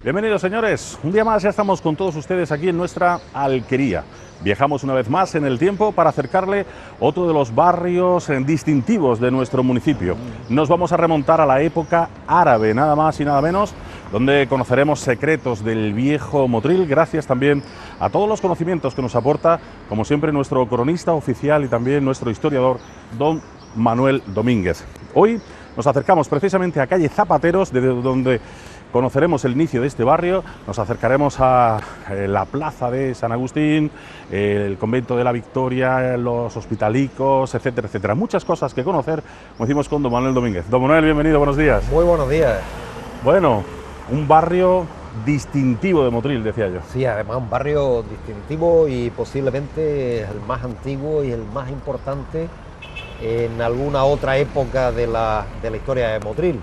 Bienvenidos, señores. Un día más ya estamos con todos ustedes aquí en nuestra alquería. Viajamos una vez más en el tiempo para acercarle otro de los barrios distintivos de nuestro municipio. Nos vamos a remontar a la época árabe, nada más y nada menos, donde conoceremos secretos del viejo Motril, gracias también a todos los conocimientos que nos aporta, como siempre, nuestro cronista oficial y también nuestro historiador, don Manuel Domínguez. Hoy nos acercamos precisamente a calle Zapateros, desde donde conoceremos el inicio de este barrio, nos acercaremos a la plaza de San Agustín, el convento de la Victoria, los hospitalicos, etcétera, etcétera. Muchas cosas que conocer, como decimos, con don Manuel Domínguez. Don Manuel, bienvenido, buenos días. Muy buenos días. Bueno, un barrio distintivo de Motril, decía yo. Sí, además un barrio distintivo y posiblemente el más antiguo y el más importante en alguna otra época de la historia de Motril.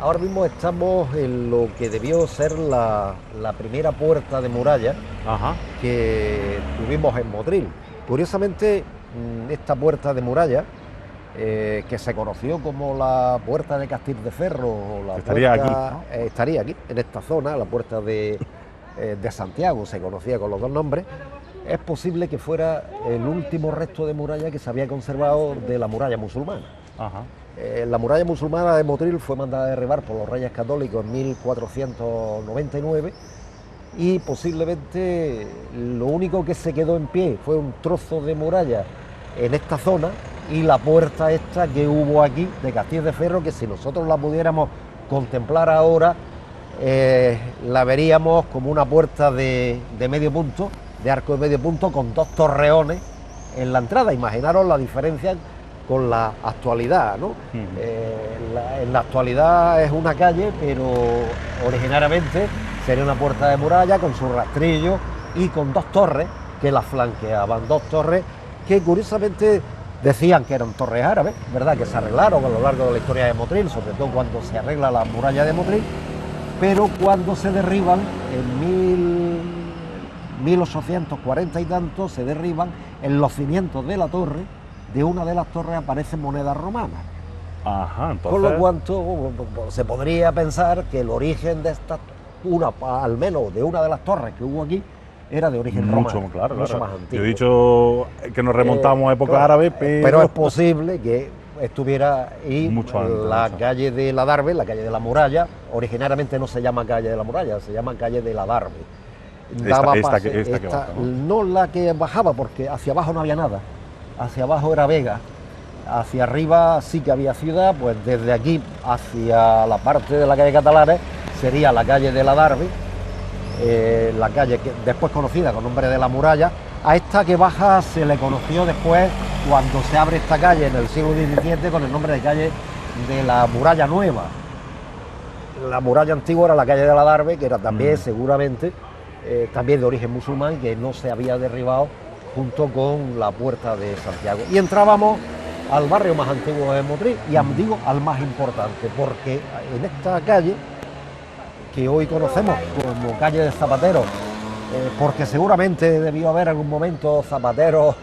Ahora mismo estamos en lo que debió ser la primera puerta de muralla que tuvimos en Motril. Curiosamente, esta puerta de muralla, que se conoció como la puerta de Castildeferro, o la estaría puerta, aquí, ¿no? Estaría aquí, en esta zona, la puerta de Santiago, se conocía con los dos nombres. Es posible que fuera el último resto de muralla que se había conservado de la muralla musulmana. La muralla musulmana de Motril fue mandada a derribar por los reyes católicos en 1499 y posiblemente lo único que se quedó en pie fue un trozo de muralla en esta zona y la puerta esta que hubo aquí de Castildeferro, que si nosotros la pudiéramos contemplar ahora, la veríamos como una puerta de medio punto, de arco de medio punto, con dos torreones en la entrada. Imaginaros la diferencia con la actualidad, ¿no? En la actualidad es una calle, pero originariamente sería una puerta de muralla con su rastrillo y con dos torres que la flanqueaban, dos torres que curiosamente decían que eran torres árabes, ¿verdad? Que se arreglaron a lo largo de la historia de Motril, sobre todo cuando se arregla la muralla de Motril, pero cuando se derriban en 1840 y tanto, se derriban en los cimientos de la torre. De una de las torres aparecen monedas romanas. Entonces... Con lo cuanto se podría pensar que el origen de esta, al menos de una de las torres que hubo aquí, era de origen romano. Claro. Más antiguo. Yo he dicho que nos remontamos a época árabe, pero es posible que estuviera ahí mucho antes, la calle de la Darbe, la calle de la Muralla. Originariamente no se llama calle de la Muralla, se llama calle de la Darbe. Esta que baja, ¿no? No la que bajaba, porque hacia abajo no había nada. Hacia abajo era vega, hacia arriba sí que había ciudad, pues desde aquí hacia la parte de la calle Catalanes sería la calle de la Darbe, la calle que después conocida con nombre de la Muralla. A esta que baja se le conoció después, cuando se abre esta calle en el siglo XVII, con el nombre de calle de la Muralla Nueva. La muralla antigua era la calle de la Darbe, que era también seguramente también de origen musulmán, que no se había derribado junto con la puerta de Santiago. Y entrábamos al barrio más antiguo de Motril, y digo al más importante, porque en esta calle, que hoy conocemos como calle de Zapateros, porque seguramente debió haber algún momento zapateros,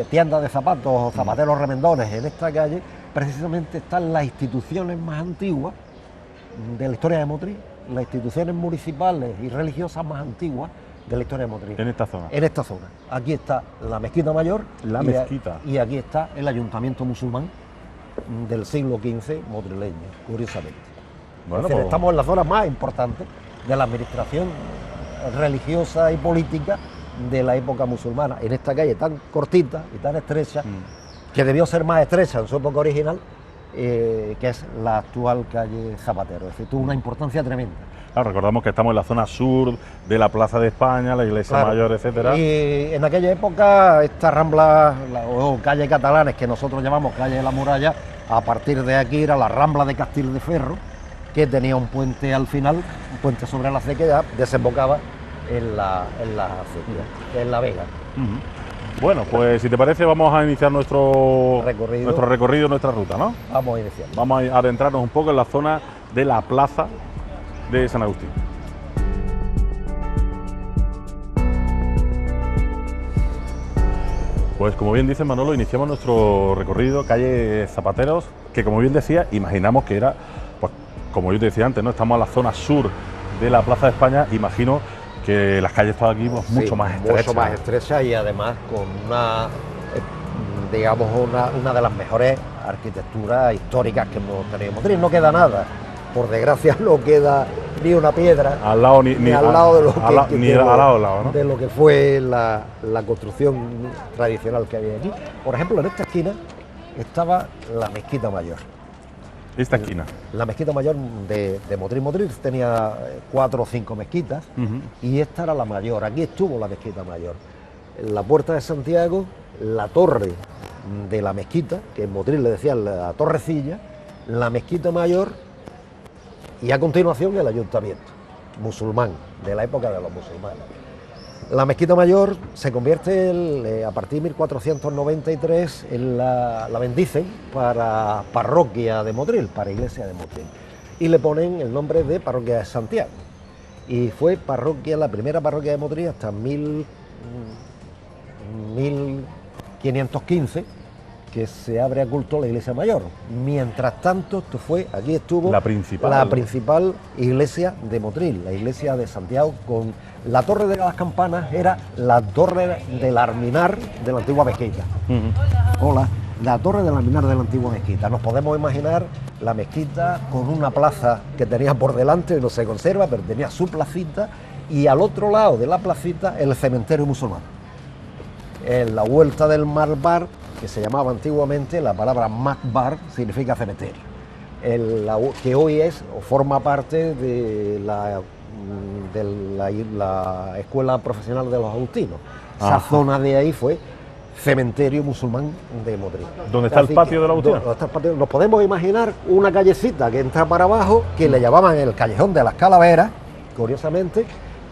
tiendas de zapatos o zapateros remendones en esta calle, precisamente están las instituciones más antiguas de la historia de Motril, las instituciones municipales y religiosas más antiguas de la historia de Motril. En esta zona. En esta zona. Aquí está la mezquita mayor. Mezquita. Y aquí está el ayuntamiento musulmán del siglo XV motrileño, curiosamente. Bueno, decir, estamos en la zona más importante de la administración religiosa y política de la época musulmana, en esta calle tan cortita y tan estrecha, que debió ser más estrecha en su época original, que es la actual calle Zapatero. Es decir, tuvo una importancia tremenda. Claro, recordamos que estamos en la zona sur de la Plaza de España, la Iglesia Mayor, etcétera. Y en aquella época, esta rambla, o calle Catalanes, que nosotros llamamos calle de la Muralla, a partir de aquí era la Rambla de Castildeferro, que tenía un puente al final, un puente sobre la acequia, desembocaba en la acequia, en la vega. Bueno, pues si te parece vamos a iniciar nuestro recorrido, nuestra ruta, ¿no? Vamos a iniciar. Vamos a adentrarnos un poco en la zona de la plaza de San Agustín. Pues como bien dice Manolo, iniciamos nuestro recorrido, calle Zapateros, que como bien decía, imaginamos que era, pues como yo te decía antes, ¿no? Estamos en la zona sur de la Plaza de España, imagino que las calles todas aquí pues, mucho Sí, más estrechas. mucho más estrechas y además con una, digamos, una de las mejores arquitecturas históricas que hemos tenido en Madrid. No queda nada, por desgracia no queda ni una piedra Al lado ni al lado de lo que, ni al lado, ¿no? de lo que fue la construcción tradicional que había aquí. Por ejemplo, en esta esquina estaba la Mezquita Mayor. Esta esquina. La mezquita mayor de Motril. Motril tenía 4 o 5 mezquitas y esta era la mayor. Aquí estuvo la mezquita mayor. En la Puerta de Santiago, la torre de la mezquita, que en Motril le decían la torrecilla, la mezquita mayor y a continuación el ayuntamiento musulmán, de la época de los musulmanes. La mezquita mayor se convierte a partir de 1493, la bendicen para parroquia de Motril, para iglesia de Motril, y le ponen el nombre de parroquia de Santiago. Y fue parroquia, la primera parroquia de Motril hasta 1515, que se abre a culto la iglesia mayor. Mientras tanto, aquí estuvo la principal iglesia de Motril, la iglesia de Santiago, con la torre de las campanas, era la torre del alminar de la antigua mezquita. Hola, la torre del alminar de la antigua mezquita. Nos podemos imaginar la mezquita con una plaza que tenía por delante, no se conserva, pero tenía su placita, y al otro lado de la placita el cementerio musulmán. En la vuelta del Malbar, que se llamaba antiguamente, la palabra Makbar significa cementerio, que hoy es o forma parte de la Escuela Profesional de los Agustinos. Esa zona de ahí fue cementerio musulmán de Motril. ¿Dónde está el patio de los Agustinos? Nos podemos imaginar una callecita que entra para abajo, que le llamaban el Callejón de las Calaveras, curiosamente,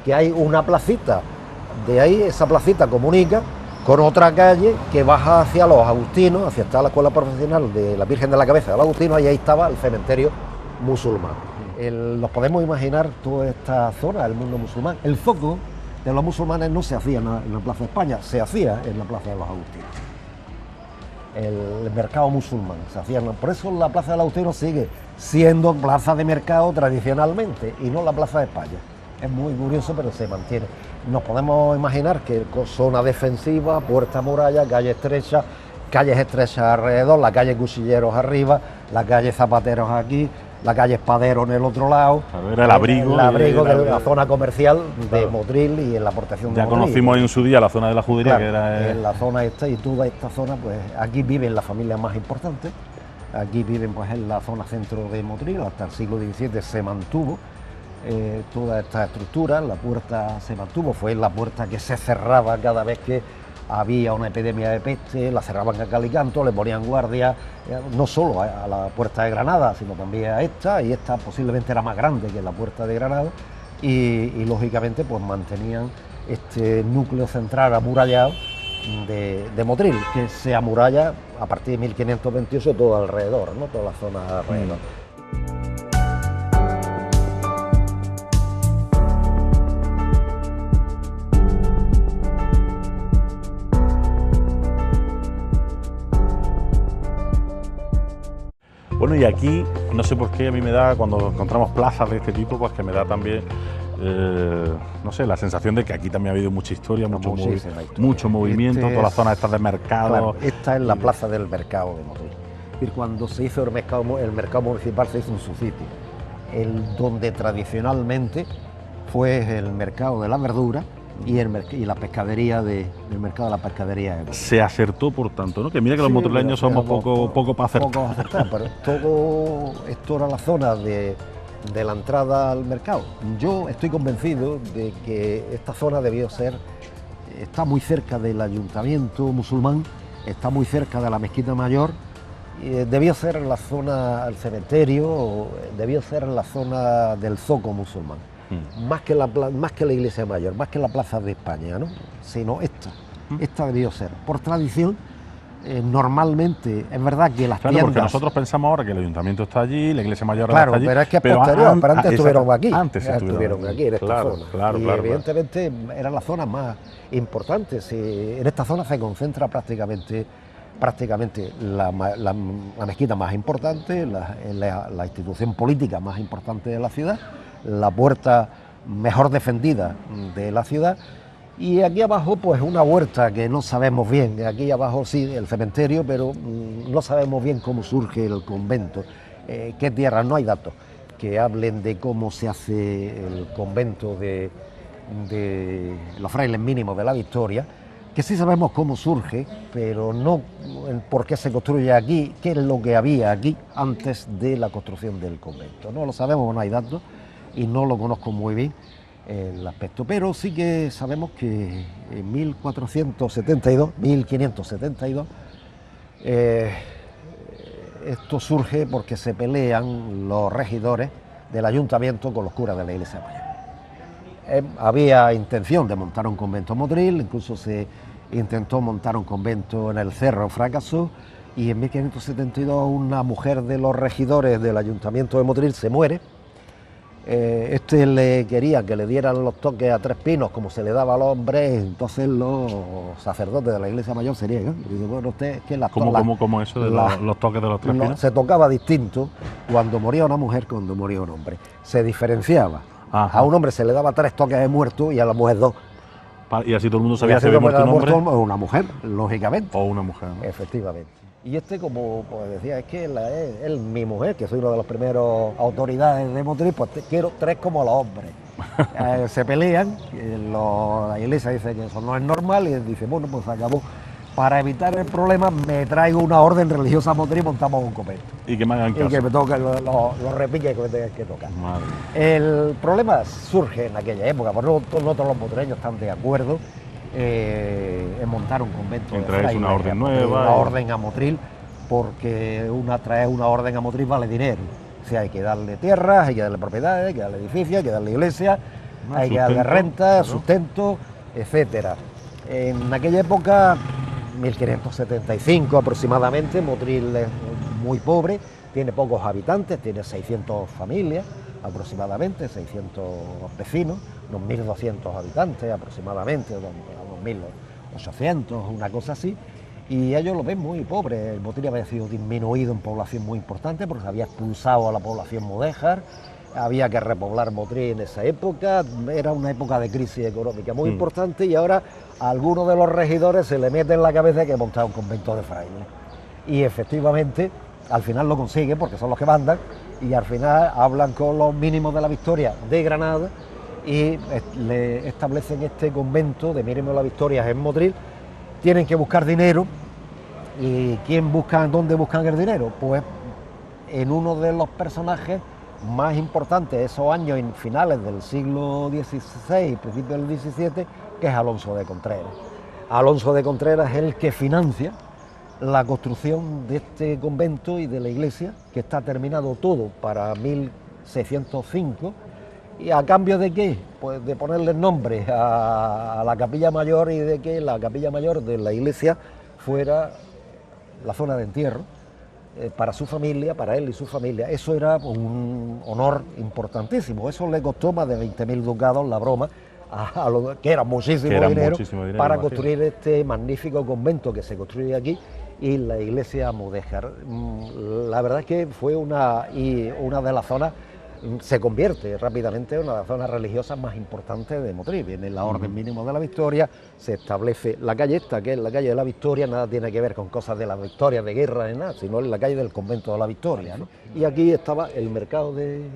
que hay una placita, de ahí esa placita comunica con otra calle que baja hacia los Agustinos, hacia la Escuela Profesional de la Virgen de la Cabeza de los Agustinos, y ahí estaba el cementerio musulmán. Nos podemos imaginar toda esta zona del mundo musulmán. El zoco de los musulmanes no se hacía en la Plaza de España, se hacía en la Plaza de los Agustinos. El mercado musulmán se hacía, por eso la Plaza de los Agustinos sigue siendo plaza de mercado tradicionalmente y no la Plaza de España. Es muy curioso, pero se mantiene. Nos podemos imaginar que zona defensiva, puerta muralla, calles estrechas alrededor, la calle Cuchilleros arriba, la calle Zapateros aquí, la calle Espaderos en el otro lado. Era el abrigo de la zona comercial de Motril y en la protección de Motril. Ya Motril. conocimos en su día la zona de la judería, claro, que era... En la zona esta y toda esta zona, pues aquí viven las familias más importantes, aquí viven pues en la zona centro de Motril, hasta el siglo XVII se mantuvo toda esta estructura, la puerta se mantuvo, fue la puerta que se cerraba cada vez que había una epidemia de peste, la cerraban a cal y canto, le ponían guardia, no solo a la puerta de Granada, sino también a esta, y esta posiblemente era más grande que la puerta de Granada, y lógicamente pues mantenían este núcleo central amurallado de Motril, que se amuralla a partir de 1528 todo alrededor, ¿no? Toda la zona alrededor. Bueno, y aquí, no sé por qué a mí me da, cuando encontramos plazas de este tipo, pues que me da también, no sé, la sensación de que aquí también ha habido mucha historia, mucho movimiento, toda la zona esta de mercado. Claro, esta es la plaza del mercado de Motril. Y cuando se hizo el mercado municipal se hizo en su sitio, donde tradicionalmente fue el mercado de la verdura y la pescadería del mercado de la pescadería. Se acertó, por tanto, ¿no? Que mira que los motrileños somos poco para acertar. Poco acertar, pero todo esto era la zona de la entrada al mercado. Yo estoy convencido de que esta zona está muy cerca del ayuntamiento musulmán, está muy cerca de la mezquita mayor, debió ser la zona, el cementerio, debió ser la zona del zoco musulmán. Más que la iglesia mayor, más que la plaza de España, ¿no? Sino esta debió ser. Por tradición, normalmente, es verdad que las tiendas... porque nosotros pensamos ahora que el ayuntamiento está allí, la iglesia mayor está allí... pero es que es posterior, pero antes estuvieron aquí. Antes estuvieron aquí, en esta zona. Y evidentemente era la zona más importante. En esta zona se concentra prácticamente la mezquita más importante, la institución política más importante de la ciudad, la puerta mejor defendida de la ciudad. Y aquí abajo pues una huerta que no sabemos bien, aquí abajo sí el cementerio, pero no sabemos bien cómo surge el convento, qué tierra, no hay datos que hablen de cómo se hace el convento de los frailes mínimos de la Victoria, que sí sabemos cómo surge, pero no por qué se construye aquí, qué es lo que había aquí antes de la construcción del convento. No lo sabemos, no hay datos y no lo conozco muy bien el aspecto, pero sí que sabemos que en 1572, esto surge porque se pelean los regidores del ayuntamiento con los curas de la iglesia mayor. Había intención de montar un convento en Motril, incluso se intentó montar un convento en el Cerro, fracasó, y en 1572 una mujer de los regidores del ayuntamiento de Motril se muere. Le quería que le dieran los toques a tres pinos como se le daba a los hombres, entonces los sacerdotes de la iglesia mayor serían, dice, bueno, usted, que ¿Cómo eso de los toques de los tres pinos? Se tocaba distinto cuando moría una mujer, cuando moría un hombre. Se diferenciaba. Ajá. A un hombre se le daba 3 toques de muerto y a la mujer 2. Y así todo el mundo sabía si había muerto un hombre. O una mujer, lógicamente. O una mujer, ¿no? Efectivamente. Y como pues decía, es que él, mi mujer, que soy una de las primeras autoridades de Motril, pues quiero 3 como los hombres. Se pelean, la iglesia dice que eso no es normal y él dice, bueno, pues acabó. Para evitar el problema me traigo una orden religiosa a Motril y montamos un convento. Y que me hagan caso. Y que me toquen los repiques que me tengan que tocar. Madre. El problema surge en aquella época, porque no todos los motreños están de acuerdo en montar un convento. Traes una orden nueva. Una orden a Motril, porque traer una orden a Motril vale dinero. O sea, hay que darle tierras, hay que darle propiedades, hay que darle edificios, hay que darle iglesia, hay que darle renta, sustento, etcétera. En aquella época, 1575 aproximadamente, Motril es muy pobre, tiene pocos habitantes, tiene 600 familias aproximadamente, 600 vecinos, unos 1.200 habitantes aproximadamente, unos 1.800, una cosa así, y ellos lo ven muy pobre. Motril había sido disminuido en población muy importante porque se había expulsado a la población mudéjar, había que repoblar Motril en esa época, era una época de crisis económica muy importante, y ahora a algunos de los regidores se le mete en la cabeza que montar un convento de frailes. Y efectivamente, al final lo consigue porque son los que mandan, y al final hablan con los mínimos de la Victoria de Granada y le establecen este convento de mínimos de la Victoria en Motril. Tienen que buscar dinero, y ¿dónde buscan el dinero? Pues en uno de los personajes más importantes de esos años finales del siglo XVI, principios del XVII, que es Alonso de Contreras. Alonso de Contreras es el que financia la construcción de este convento y de la iglesia, que está terminado todo para 1605, ¿y a cambio de qué? Pues de ponerle nombre a la capilla mayor y de que la capilla mayor de la iglesia fuera la zona de entierro para su familia, para él y su familia. Eso era un honor importantísimo. Eso le costó más de 20.000 ducados la broma, que era muchísimo dinero para construir este magnífico convento que se construye aquí, y la iglesia mudéjar. La verdad es que fue una de las zonas, se convierte rápidamente en una de las zonas religiosas más importantes de Motril. Viene la Orden Mínima de la Victoria, se establece la calle esta, que es la calle de la Victoria, nada tiene que ver con cosas de la Victoria, de guerra ni nada, sino en la calle del convento de la Victoria, ¿no? Y aquí estaba el mercado de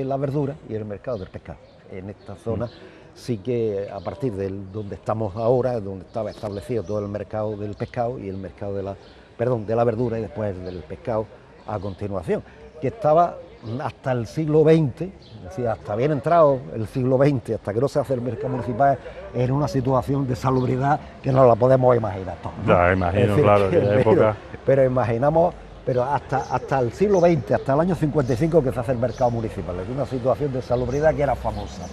la verdura y el mercado del pescado. En esta zona sí que, a partir de donde estamos ahora, donde estaba establecido todo el mercado del pescado y el mercado de la verdura, y después del pescado a continuación, que estaba hasta el siglo XX, es decir, hasta bien entrado el siglo XX, hasta que no se hace el mercado municipal, en una situación de salubridad que no la podemos imaginar todos, ¿no? Ya, imagino, claro, aquella época. Pero imaginamos, hasta el siglo XX, hasta el año 55, que se hace el mercado municipal. Es una situación de salubridad que era famosa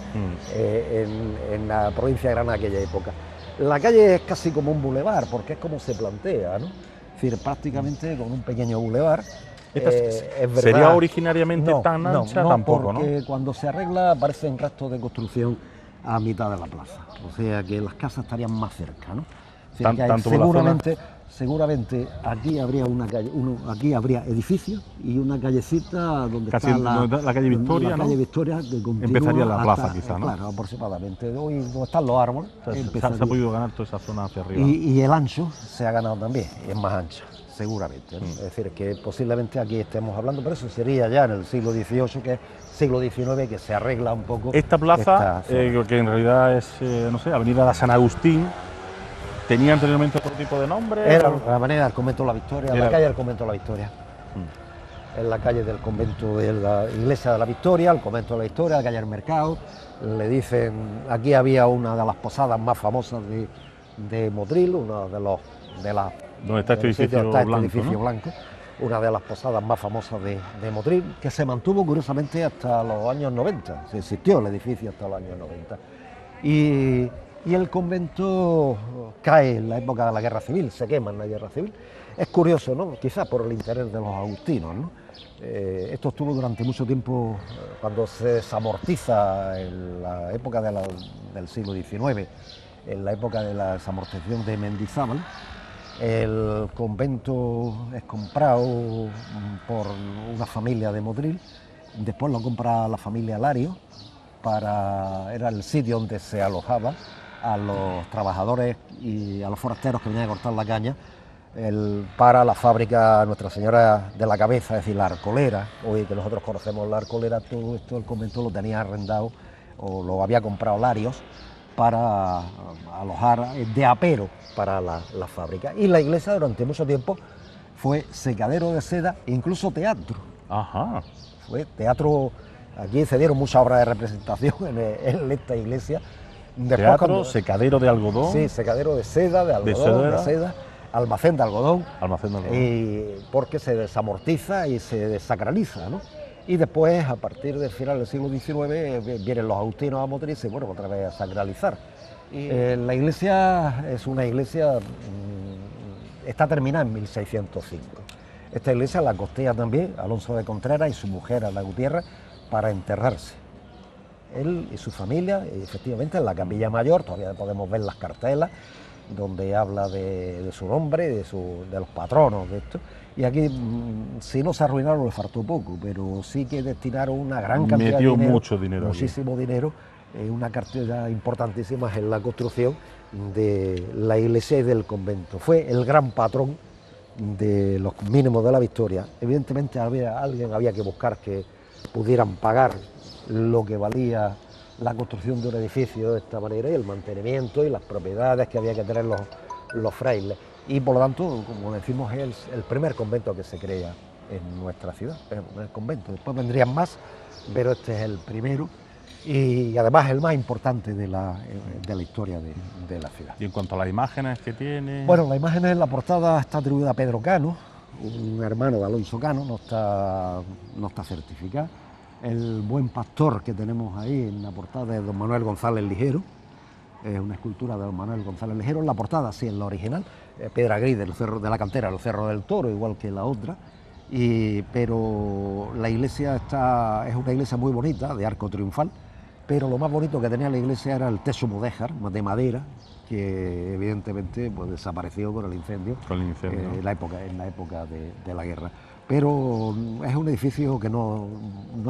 en la provincia de Granada en aquella época. La calle es casi como un bulevar, porque es como se plantea, ¿no? Es decir, prácticamente con un pequeño bulevar. ¿Sería originariamente tan ancha? Tampoco, ¿no? Porque cuando se arregla aparecen restos de construcción a mitad de la plaza, o sea que las casas estarían más cerca, ¿no? Tanto por la zona. Seguramente aquí habría una calle, aquí habría edificios y una callecita donde casi está la calle Victoria, la calle Victoria, que continúa empezaría la plaza, hasta, quizá, ¿no? Claro, aporcimadamente. Hoy donde están los árboles. Se ha podido ganar toda esa zona hacia arriba. Y el ancho se ha ganado también, es más ancha, seguramente, ¿no? Es decir, que posiblemente aquí estemos hablando, pero eso sería ya en el siglo XVIII, que es siglo XIX, que se arregla un poco. Esta plaza, que en realidad es, no sé, Avenida de San Agustín, ¿tenía anteriormente otro tipo de nombre? Era la avenida del Convento de la Victoria, la calle del Convento de la Victoria. Es la calle del Convento de la Iglesia de la Victoria, el Convento de la Victoria, la calle del Mercado. Le dicen, aquí había una de las posadas más famosas de Motril, una de las... ¿Dónde está este edificio blanco? Una de las posadas más famosas de Motril, que se mantuvo curiosamente hasta los años 90, se existió el edificio hasta los años 90. Y el convento cae en la época de la Guerra Civil, se quema en la Guerra Civil. Es curioso, ¿no? Quizás por el interés de los agustinos, ¿no? Esto estuvo durante mucho tiempo, cuando se desamortiza en la época del siglo XIX, en la época de la desamortización de Mendizábal. El convento es comprado por una familia de Motril, después lo compra la familia Lario, era el sitio donde se alojaba a los trabajadores y a los forasteros que venían a cortar la caña, para la fábrica Nuestra Señora de la Cabeza, es decir, la Arcolera. Hoy que nosotros conocemos la Arcolera, todo esto el convento lo tenía arrendado o lo había comprado Larios para alojar de apero para la fábrica. Y la iglesia durante mucho tiempo fue secadero de seda e incluso teatro. Ajá. Fue teatro, aquí se dieron muchas obras de representación en esta iglesia. Después, teatro, secadero de algodón. Sí, secadero de seda, de algodón, de seda, almacén de algodón. Almacén de algodón. Y porque se desamortiza y se desacraliza, ¿no? Y después, a partir del final del siglo XIX, vienen los agustinos a Motril y se vuelven otra vez a sacralizar. La iglesia es una iglesia, está terminada en 1605. Esta iglesia la costea también Alonso de Contreras y su mujer, Ana Gutiérrez, para enterrarse. Él y su familia, y efectivamente en la capilla mayor, todavía podemos ver las cartelas, donde habla de su nombre, de los patronos de esto. Y aquí, si no se arruinaron, le faltó poco, pero sí que destinaron una gran cantidad de dinero. Metió mucho dinero. Muchísimo dinero, una cantidad importantísima en la construcción de la iglesia y del convento. Fue el gran patrón de los mínimos de la Victoria. Evidentemente alguien había que buscar que pudieran pagar lo que valía la construcción de un edificio de esta manera y el mantenimiento y las propiedades que había que tener los frailes. Y por lo tanto, como decimos, es el primer convento que se crea en nuestra ciudad, es el primer convento. Después vendrían más, pero este es el primero y además el más importante de la historia de la ciudad. Y en cuanto a las imágenes que tiene... Bueno, las imágenes en la portada está atribuida a Pedro Cano, un hermano de Alonso Cano, no está certificada. El buen pastor que tenemos ahí en la portada es don Manuel González Ligero, es una escultura de don Manuel González Ligero. En la portada, sí, en la original, piedra gris del cerro de la cantera, el Cerro del Toro, igual que la otra. Pero la iglesia es una iglesia muy bonita, de arco triunfal, pero lo más bonito que tenía la iglesia era el techo mudéjar, de madera, que evidentemente pues, desapareció por el incendio, en la época de la guerra. Pero es un edificio que no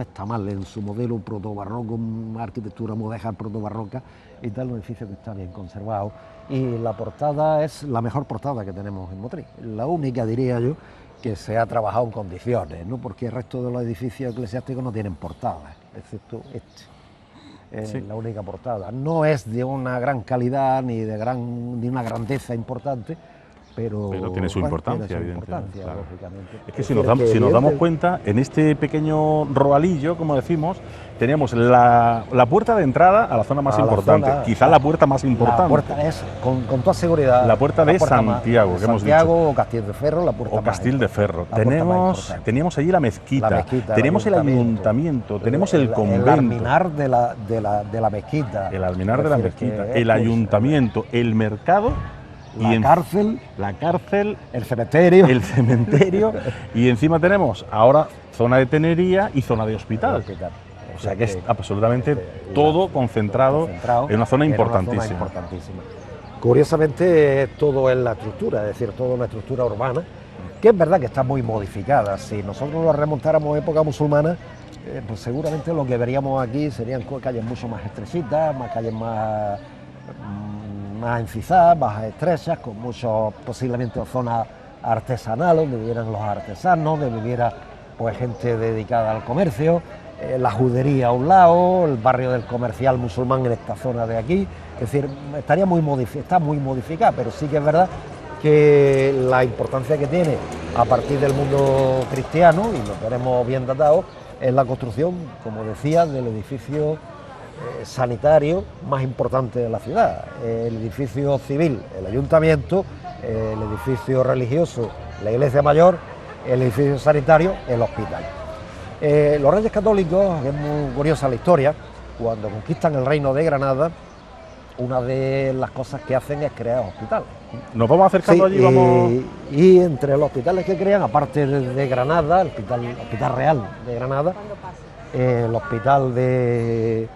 está mal en su modelo protobarroco, una arquitectura mudéjar protobarroca y tal, un edificio que está bien conservado. Y la portada es la mejor portada que tenemos en Motril, la única, diría yo, que se ha trabajado en condiciones, ¿no? Porque el resto de los edificios eclesiásticos no tienen portadas, excepto este. Es la única portada. No es de una gran calidad ni de una grandeza importante, pero tiene su importancia, evidentemente. Claro. Es que si nos damos cuenta, en este pequeño roalillo, como decimos, teníamos la puerta de entrada a la zona más importante, quizás la puerta más importante. La puerta es, con toda seguridad, la puerta de Santiago, que hemos dicho. Santiago o Castil de Ferro, la puerta o Castil de Ferro. Teníamos allí la mezquita, tenemos el ayuntamiento, tenemos el convento. El alminar de la mezquita. El alminar de la mezquita, el ayuntamiento, el mercado. La cárcel, el cementerio y encima tenemos ahora zona de tenería y zona de hospital. O sea que es absolutamente todo concentrado en una zona importantísima. Curiosamente todo es la estructura, es decir, toda una estructura urbana, que es verdad que está muy modificada. Si nosotros nos remontáramos a época musulmana, pues seguramente lo que veríamos aquí serían calles mucho más estrechitas, más calles más encisadas, más estrechas, con muchos, posiblemente zonas artesanales, donde vivieran los artesanos, donde viviera pues gente dedicada al comercio, la judería a un lado, el barrio del comercial musulmán en esta zona de aquí. Es decir, está muy modificada, pero sí que es verdad que la importancia que tiene a partir del mundo cristiano, y lo tenemos bien datado, es la construcción, como decía, del edificio sanitario más importante de la ciudad. El edificio civil, el ayuntamiento, el edificio religioso, la iglesia mayor, el edificio sanitario, el hospital. Los Reyes Católicos, es muy curiosa la historia, cuando conquistan el reino de Granada, una de las cosas que hacen es crear hospitales. Nos vamos acercando allí, vamos... Y entre los hospitales que crean, aparte de Granada, el Hospital Real de Granada, el Hospital de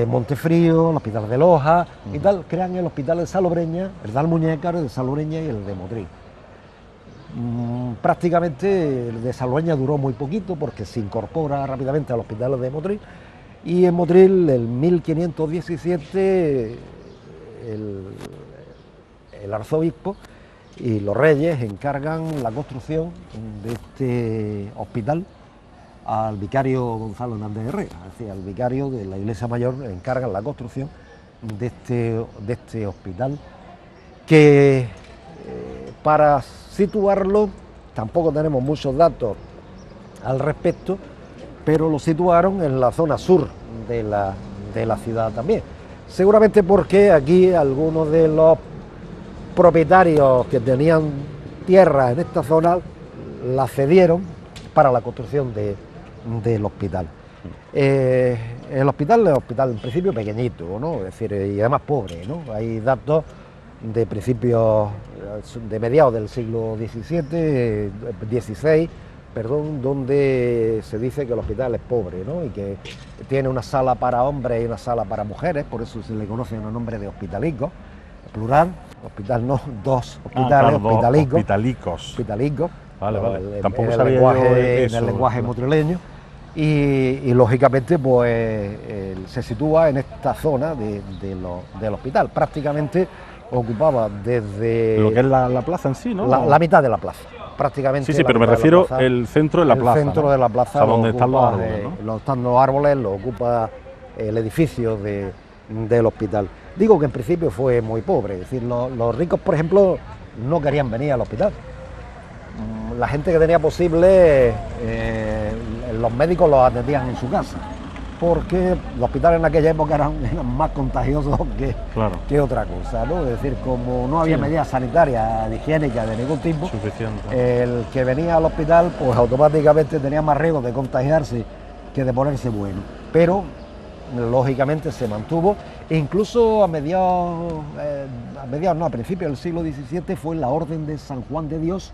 Montefrío, el Hospital de Loja y tal, crean el Hospital de Salobreña, el de Almuñécar, el de Salobreña y el de Motril. Prácticamente el de Salobreña duró muy poquito porque se incorpora rápidamente al Hospital de Motril, y en Motril, en 1517, el arzobispo y los reyes encargan la construcción de este hospital al vicario Gonzalo Hernández Herrera, es decir, al vicario de la Iglesia Mayor encargan la construcción de este hospital, que para situarlo tampoco tenemos muchos datos al respecto, pero lo situaron en la zona sur de la ciudad también. Seguramente porque aquí algunos de los propietarios que tenían tierra en esta zona la cedieron para la construcción del hospital. El hospital es un hospital en principio pequeñito, ¿no? Es decir, y además pobre, ¿no? Hay datos de principios, de mediados del siglo XVI, donde se dice que el hospital es pobre, ¿no? Y que tiene una sala para hombres y una sala para mujeres, por eso se le conoce el nombre de hospitalicos, plural, hospital no, dos hospitales, hospitalicos. Vale. Tampoco sabía en el lenguaje motrileño, y lógicamente pues se sitúa en esta zona del hospital. Prácticamente ocupaba desde... Lo que es la plaza en sí, ¿no? La mitad de la plaza. Prácticamente. Sí, pero me refiero al centro de la plaza. El centro de la plaza, o sea, donde están los árboles, ¿no? Están los árboles, lo ocupa el edificio del hospital. Digo que en principio fue muy pobre, es decir, los ricos, por ejemplo, no querían venir al hospital. La gente que tenía posible, los médicos los atendían en su casa, porque los hospitales en aquella época eran más contagiosos que otra cosa, ¿no? Es decir, como no había medidas sanitarias, higiénicas de ningún tipo, el que venía al hospital pues automáticamente tenía más riesgo de contagiarse que de ponerse bueno. Pero lógicamente se mantuvo, e incluso a principios del siglo XVII fue la Orden de San Juan de Dios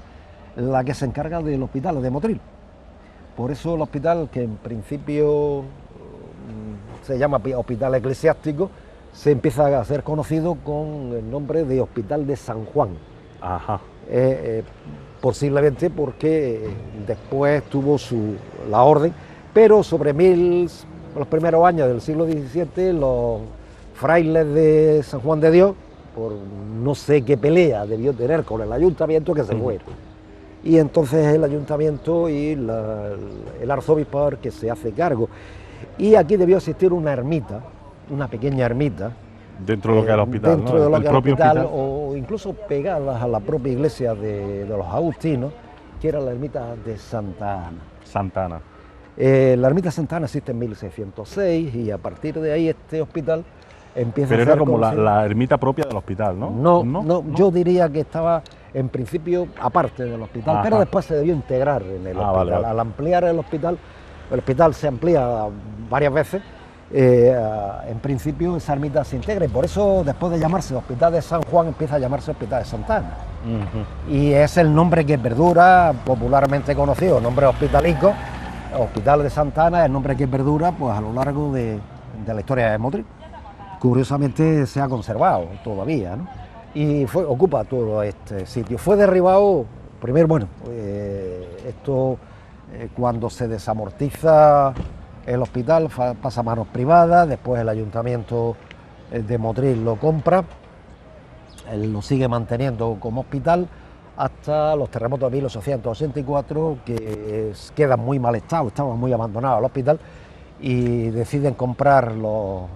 la que se encarga del hospital de Motril. Por eso el hospital, que en principio se llama hospital eclesiástico, se empieza a ser conocido con el nombre de Hospital de San Juan. Ajá. Posiblemente porque después tuvo la orden, pero sobre los primeros años del siglo XVII, los frailes de San Juan de Dios, por no sé qué pelea debió tener con el ayuntamiento, que se fueron. Y entonces el ayuntamiento y el arzobispo que se hace cargo. Y aquí debió existir una ermita, una pequeña ermita. Dentro de lo que era el hospital, dentro de lo que era el hospital, o incluso pegadas a la propia iglesia de los agustinos, que era la ermita de Santa Ana. Santa Ana. La ermita de Santa Ana existe en 1606 y a partir de ahí este hospital empieza Pero a ser... era como la ermita propia del hospital, ¿no? No, yo diría que estaba en principio aparte del hospital, pero después se debió integrar en el hospital. Vale. Al ampliar el hospital se amplía varias veces, en principio esa ermita se integra, y por eso después de llamarse Hospital de San Juan empieza a llamarse Hospital de Santa Ana. Y es el nombre que perdura, popularmente conocido, nombre hospitalico. Hospital de Santa Ana es el nombre que perdura pues a lo largo de la historia de Motril. Curiosamente se ha conservado todavía, ¿no? y ocupa todo este sitio. Fue derribado, primero, bueno, cuando se desamortiza el hospital pasa a manos privadas, después el ayuntamiento de Motril lo compra, él lo sigue manteniendo como hospital hasta los terremotos de 1884, que quedan muy mal estado, estaba muy abandonado el hospital, y deciden comprar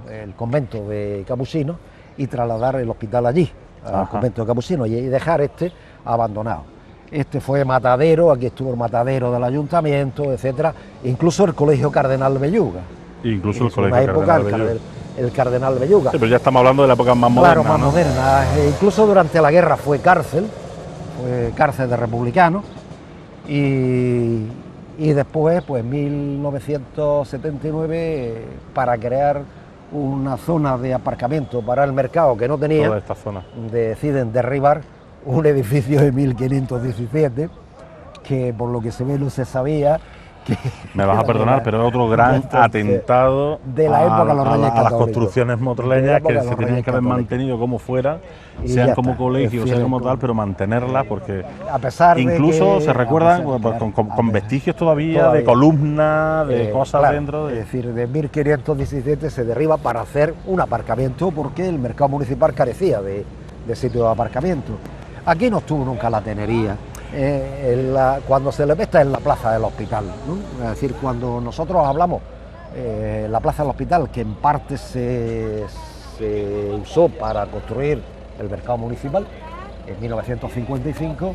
el convento de Capuchinos y trasladar el hospital allí, al convento de Capuchinos, y dejar este abandonado. Este fue matadero, aquí estuvo el matadero del ayuntamiento, etcétera, incluso el Colegio Cardenal Belluga. Incluso el Colegio Cardenal Belluga. El Cardenal Belluga. Sí, pero ya estamos hablando de la época más moderna. Claro, más moderna. Incluso durante la guerra fue cárcel de republicanos, y después, pues en 1979, para crear una zona de aparcamiento para el mercado que no tenía, toda esta zona, deciden derribar un edificio de 1517, que por lo que se ve no se sabía. Me vas a perdonar, pero es otro gran atentado de la época de los Reyes Católicos, a las construcciones motreleñas, que se tenían que haber mantenido como fuera, sean como colegios, sean como tal, pero mantenerlas, porque a pesar incluso de que, se recuerdan con vestigios todavía de columnas, de cosas claro, dentro. Es decir, de 1517 se derriba para hacer un aparcamiento, porque el mercado municipal carecía de sitio de aparcamiento. Aquí no estuvo nunca la tenería. Cuando se le ve está en la plaza del hospital, ¿no? Es decir, cuando nosotros hablamos la plaza del hospital, que en parte se usó para construir el mercado municipal en 1955,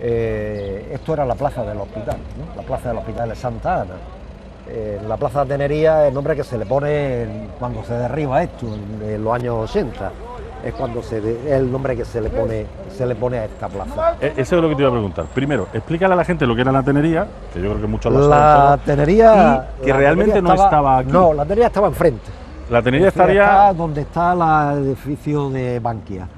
esto era la plaza del hospital, ¿no? La plaza del hospital de Santa Ana. La plaza de Tenería es el nombre que se le pone cuando se derriba esto, en los años 80. Es cuando es el nombre que se le pone a esta plaza. Eso es lo que te iba a preguntar. Primero, explícale a la gente lo que era la tenería, que yo creo que muchos lo saben. La tenería... Y que realmente no estaba aquí. No, la tenería estaba enfrente. La tenería estaría... donde está el edificio de Bankia,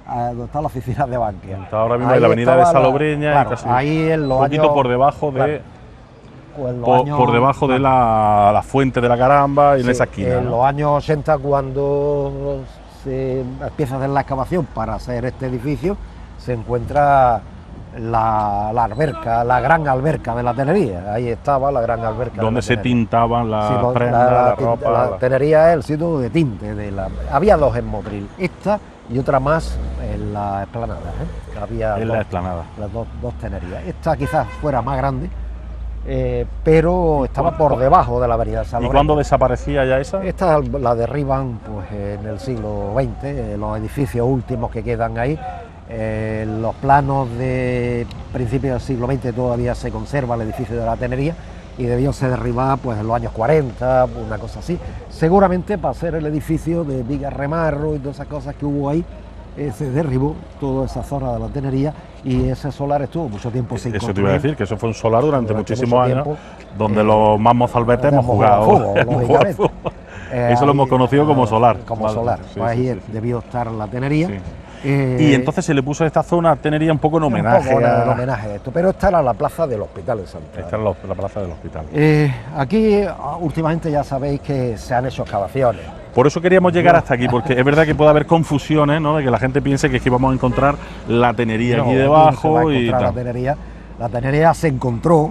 donde está la oficina de Bankia. Está ahora mismo en la avenida de Salobreña, claro, y casi ahí en los un poquito años, por debajo de... Claro, por debajo de la fuente de la Caramba, y en esa esquina. En los años 80, cuando se empieza a hacer la excavación para hacer este edificio, se encuentra la alberca, la gran alberca de la tenería. Ahí estaba la gran alberca. Donde se tintaban las prendas, la ropa. La tenería es el sitio de tinte. Había dos en Motril, esta y otra más en la explanada. Había en la explanada. Las dos tenerías. Esta quizás fuera más grande, pero estaba por debajo de la avenida Salobreña. ¿Y cuándo desaparecía ya esa? Esta la derriban pues en el siglo XX, los edificios últimos que quedan ahí. Los planos de principios del siglo XX todavía se conserva el edificio de la tenería, y debió ser derribada pues en los años 40, una cosa así. Seguramente para hacer el edificio de vigas remarro y todas esas cosas que hubo ahí, se derribó toda esa zona de la tenería, y ese solar estuvo mucho tiempo sin construir. Eso te iba a decir, que eso fue un solar durante muchísimos años, donde los más mozalbetes hemos jugado fútbol. Eso lo hemos conocido como solar. Como solar, pues ahí debió estar la tenería. Sí. Y entonces se le puso a esta zona Tenería un poco en homenaje. En homenaje a esto, pero esta era la plaza del hospital de Santiago. Esta era la plaza del hospital. Aquí últimamente ya sabéis que se han hecho excavaciones. Por eso queríamos llegar hasta aquí, porque es verdad que puede haber confusiones, ¿no? De que la gente piense que es que vamos a encontrar la tenería aquí debajo. La tenería se encontró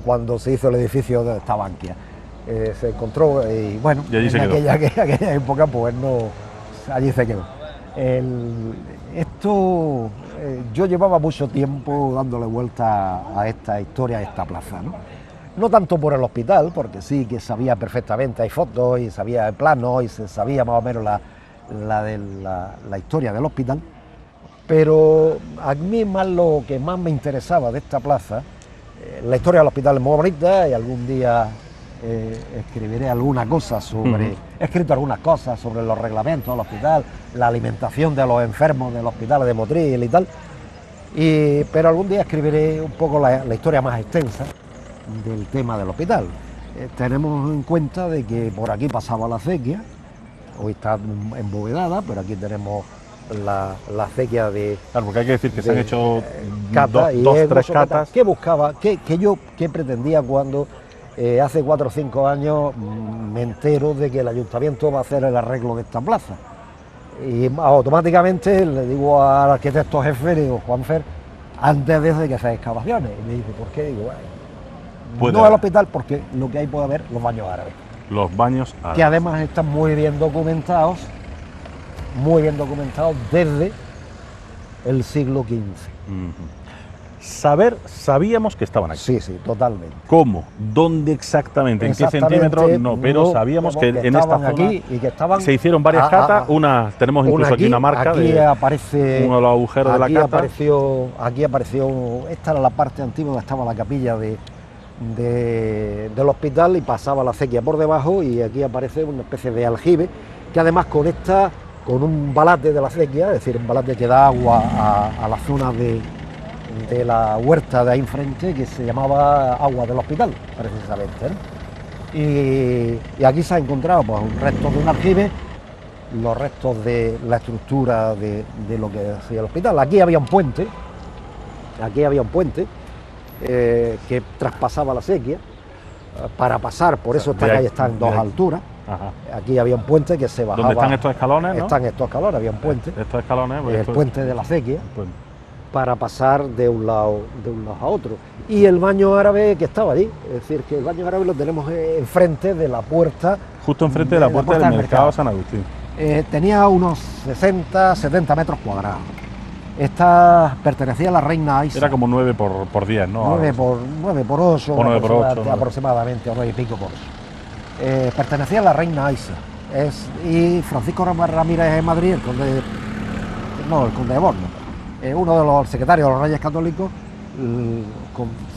cuando se hizo el edificio de esta Bankia. Se encontró y bueno, y allí en aquella época pues no, allí se quedó. Yo llevaba mucho tiempo dándole vuelta a esta historia, a esta plaza, ¿no? No tanto por el hospital, porque sí que sabía perfectamente, hay fotos y sabía planos y se sabía más o menos la historia del hospital, pero a mí lo que más me interesaba de esta plaza, la historia del hospital es muy bonita, y algún día escribiré alguna cosa sobre, he escrito algunas cosas sobre los reglamentos del hospital, la alimentación de los enfermos del hospital de Motril y tal, pero algún día escribiré un poco la historia más extensa del tema del hospital. Tenemos en cuenta de que por aquí pasaba la acequia, hoy está embovedada, pero aquí tenemos la acequia de... Claro, porque hay que decir que se han hecho tres catas. ¿Qué buscaba? ¿Qué pretendía cuando hace 4 o 5 años me entero de que el ayuntamiento va a hacer el arreglo de esta plaza? Y automáticamente le digo al arquitecto jefe, le digo, Juanfer, antes de que hacer excavaciones. Y me dice, ¿por qué? Digo, bueno, no al hospital, porque lo que hay puede haber los baños árabes. Los baños árabes. Que además están muy bien documentados desde el siglo XV. Sabíamos que estaban aquí. Sí, sí, totalmente. ¿Cómo? ¿Dónde exactamente? ¿En qué centímetros? No, pero sabíamos que en esta zona aquí y que estaban, se hicieron varias catas. Tenemos incluso aquí una marca aquí aparece uno de los agujeros de la cata. Aquí apareció, esta era la parte antigua donde estaba la capilla del hospital y pasaba la acequia por debajo, y aquí aparece una especie de aljibe que además conecta con un balate de la acequia, es decir, un balate que da agua a la zona de la huerta de ahí enfrente, que se llamaba Agua del Hospital, precisamente, ¿no? Y aquí se ha encontrado pues, un resto de un aljibe, los restos de la estructura de lo que hacía el hospital. Aquí había un puente, que traspasaba la acequia para pasar, por eso esta calle está en dos alturas. Ajá. Aquí había un puente que se bajaba. ¿Dónde están estos escalones? ¿No? Están estos escalones, había un puente. Estos escalones, pues el puente de la acequia, para pasar de un lado a otro. Y el baño árabe que estaba allí, es decir, que el baño árabe lo tenemos enfrente de la puerta. Justo enfrente de la puerta del mercado San Agustín. Tenía unos 60-70 metros cuadrados. Esta pertenecía a la reina Aisha. Era como 9 por 10, ¿no? 9 por 8, o 9 por 8 aproximadamente, o 9 y pico por 8. Pertenecía a la reina Aisha. Y Francisco Ramírez de Madrid, el conde de Borno, uno de los secretarios de los Reyes Católicos,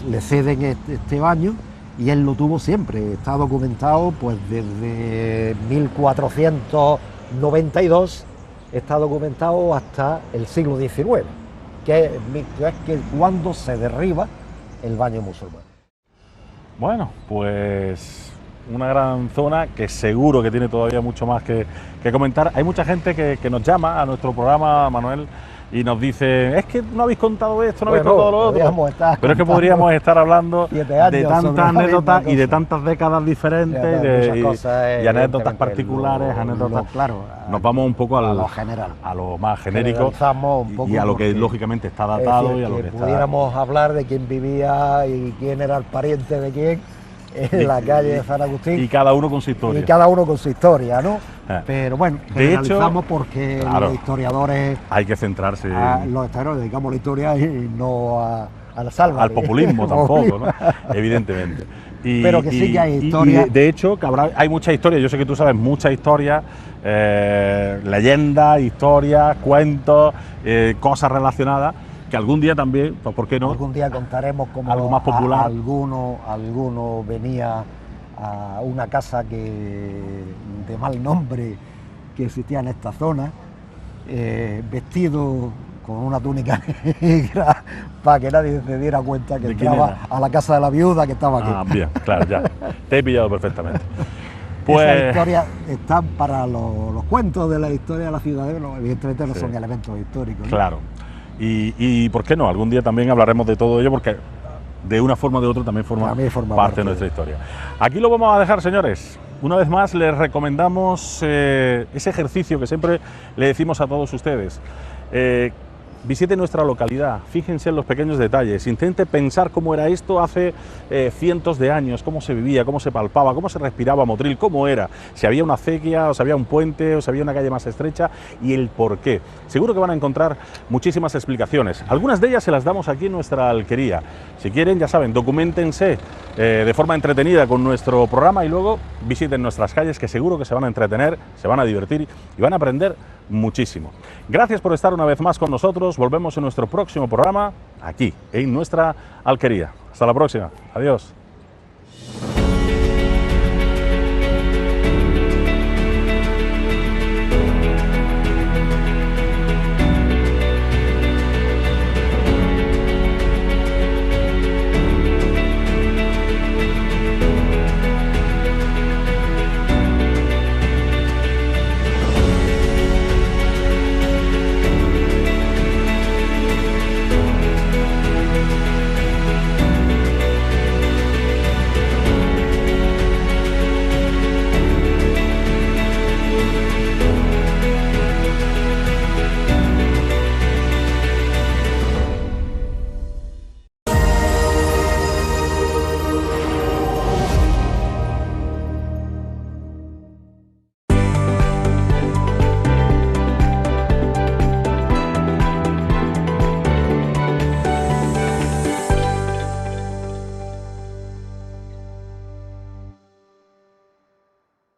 le ceden este baño, y él lo tuvo siempre. Está documentado pues desde 1492. Está documentado hasta el siglo XIX, que es cuando se derriba el baño musulmán. Bueno, pues una gran zona que seguro que tiene todavía mucho más que comentar. Hay mucha gente que nos llama a nuestro programa, Manuel, y nos dice, es que no habéis contado esto, no habéis contado lo otro. Pero es que podríamos estar hablando de tantas anécdotas y de tantas décadas diferentes, y anécdotas particulares, anécdotas. Claro, nos vamos un poco a lo general, a lo más genérico, y a lo que lógicamente está datado, y a lo que pudiéramos hablar de quién vivía y quién era el pariente de quién en la calle de San Agustín. Y cada uno con su historia. Y cada uno con su historia, ¿no? Pero bueno, generalizamos porque claro, los historiadores... Hay que centrarse... Los historiadores dedicamos la historia y no a la salva. Al populismo tampoco, ¿no? Evidentemente. Pero que sí que hay historia. De hecho, que hay mucha historia. Yo sé que tú sabes mucha historia, leyendas, historias, cuentos, cosas relacionadas, que algún día también, pues ¿por qué no? Algún día contaremos como algo más popular. Alguno venía a una casa de mal nombre que existía en esta zona, vestido con una túnica negra, para que nadie se diera cuenta que entraba a la casa de la viuda que estaba aquí. Ah, bien, claro, ya. Te he pillado perfectamente. Pues esas historias están para los cuentos de la historia de la ciudad, evidentemente no son elementos históricos, ¿no? Claro. Y ¿por qué no? Algún día también hablaremos de todo ello, porque de una forma o de otra también forma parte de nuestra historia. Aquí lo vamos a dejar, señores. Una vez más les recomendamos ese ejercicio que siempre le decimos a todos ustedes. Visite nuestra localidad, fíjense en los pequeños detalles, intente pensar cómo era esto hace cientos de años, cómo se vivía, cómo se palpaba, cómo se respiraba Motril, cómo era, si había una acequia, o si había un puente, o si había una calle más estrecha, y el por qué. Seguro que van a encontrar muchísimas explicaciones. Algunas de ellas se las damos aquí en nuestra alquería. Si quieren, ya saben, documentense de forma entretenida con nuestro programa y luego visiten nuestras calles, que seguro que se van a entretener, se van a divertir y van a aprender muchísimo. Gracias por estar una vez más con nosotros. Volvemos en nuestro próximo programa aquí en nuestra alquería. Hasta la próxima. Adiós.